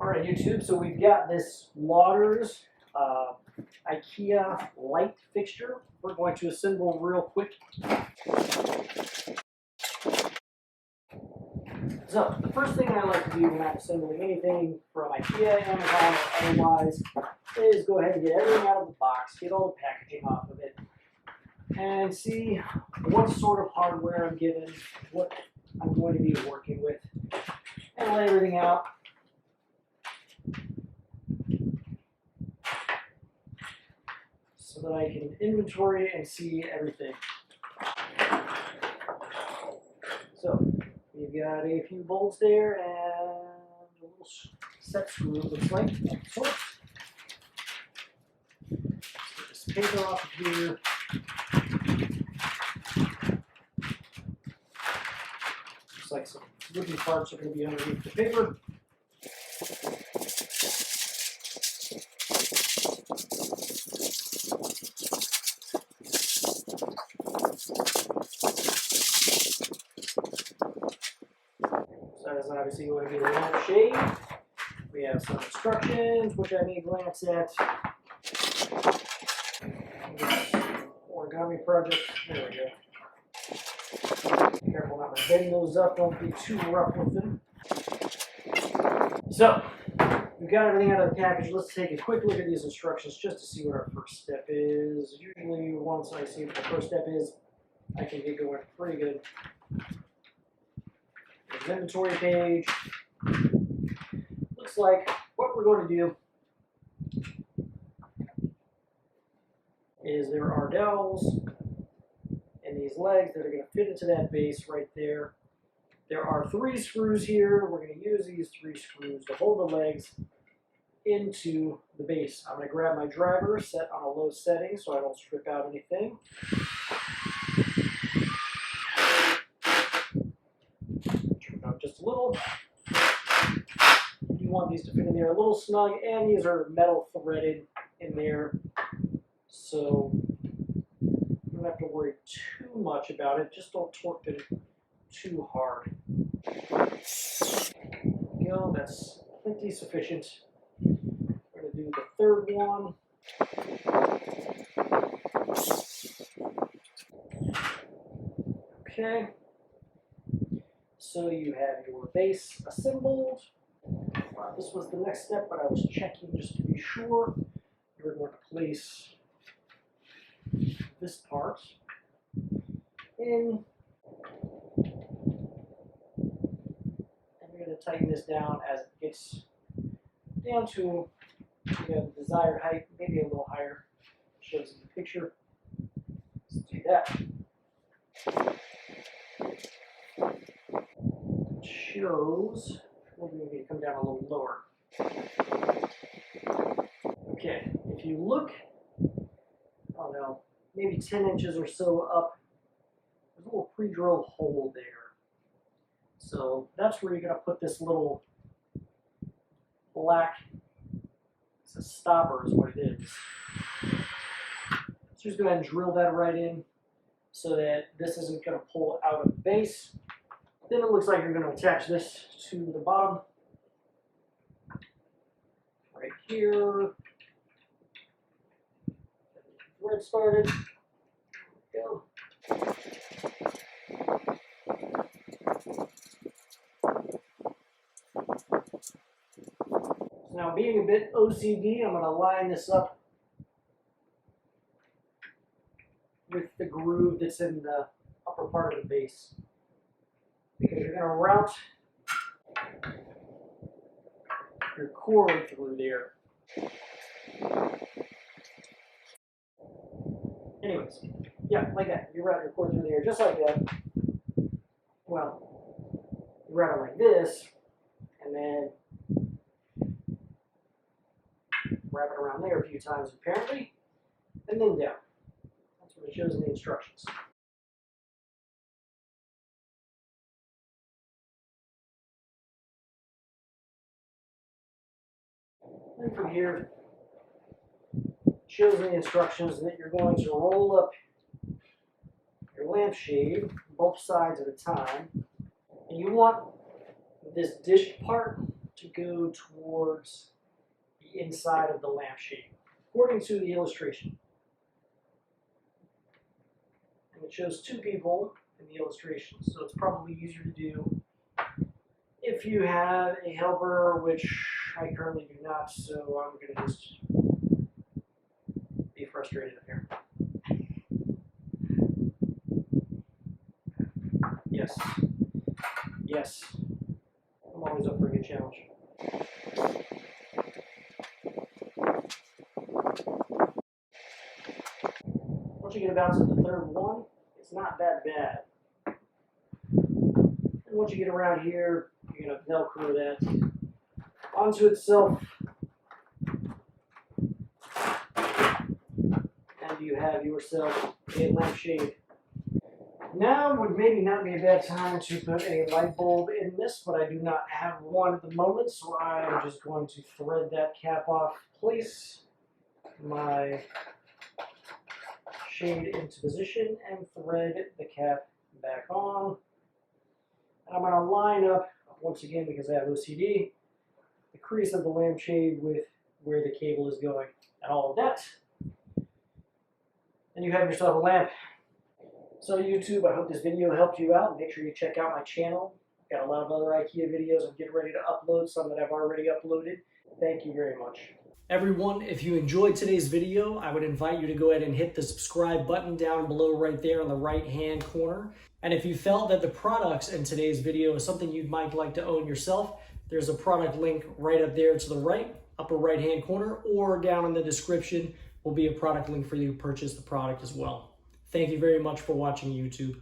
Alright YouTube, so we've got this Lauters IKEA light fixture. We're going to assemble real quick. So the first thing I like to do when I'm assembling anything from IKEA, Amazon, or otherwise, is go ahead and get everything out of the box, get all the packaging off of it, and see what sort of hardware I'm given, what I'm going to be working with, and lay everything out. So that I can inventory and see everything. So we've got a few bolts there and a little set screw, it looks like, of sorts. Let's get this paper off of here. Looks like some wooden parts are going to be underneath the paper. So that's obviously going to be the lamp shade. We have some instructions, which I may glance at. This origami project. There we go. Be careful not to bend those up. Don't be too rough with them. So we've got everything out of the package. Let's take a quick look at these instructions just to see what our first step is. Usually, once I see what the first step is, I can get going pretty good. The inventory page. Looks like what we're going to do is there are dowels in these legs that are going to fit into that base right there. There are 3 screws here. We're going to use these 3 screws to hold the legs into the base. I'm going to grab my driver, set on a low setting so I don't strip out anything. Turn it up just a little. You want these to fit in there a little snug, and these are metal threaded in there, so you don't have to worry too much about it. Just don't torque them too hard. There we go, that's plenty sufficient. We're going to do the third one. Okay, so you have your base assembled. This was the next step, but I was checking just to be sure. You're going to place this part in, and you're going to tighten this down as it gets down to the desired height, maybe a little higher. Shows in the picture. Let's do that. It shows. Maybe we need to come down a little lower. Okay, if you look, I don't know, maybe 10 inches or so up, there's a little pre-drilled hole there. So that's where you're going to put this little black, it's a stopper is what it is. So just go ahead and drill that right in so that this isn't going to pull out of the base. Then it looks like you're going to attach this to the bottom, right here. Thread started. There we go. So now, being a bit OCD, I'm going to line this up with the groove that's in the upper part of the base, because you're going to route your cord through there. Anyways, yeah, like that. You route your cord through there just like that. Well, you route it like this, and then wrap it around there a few times apparently, and then down. That's what it shows in the instructions. And from here, it shows in the instructions that you're going to roll up your lampshade both sides at a time, and you want this dish part to go towards the inside of the lampshade, according to the illustration. And it shows two people in the illustration, so it's probably easier to do if you have a helper, which I currently do not, so I'm going to just be frustrated apparently. Yes. Yes. I'm always up for a good challenge. Once you get about to the third one, it's not that bad. And once you get around here, you're going to Velcro that onto itself. And you have yourself a lampshade. Now would maybe not be a bad time to put a light bulb in this, but I do not have one at the moment, so I'm just going to thread that cap off, place my shade into position, and thread the cap back on. And I'm going to line up, once again because I have OCD, the crease of the lampshade with where the cable is going, and all of that. And you have yourself a lamp. So YouTube, I hope this video helped you out. Make sure you check out my channel. I've got a lot of other IKEA videos I'm getting ready to upload, some that I've already uploaded. Thank you very much. Everyone, if you enjoyed today's video, I would invite you to go ahead and hit the subscribe button down below right there on the right-hand corner. And if you felt that the products in today's video is something you might like to own yourself, there's a product link right up there to the right, upper right-hand corner, or down in the description will be a product link for you to purchase the product as well. Thank you very much for watching, YouTube.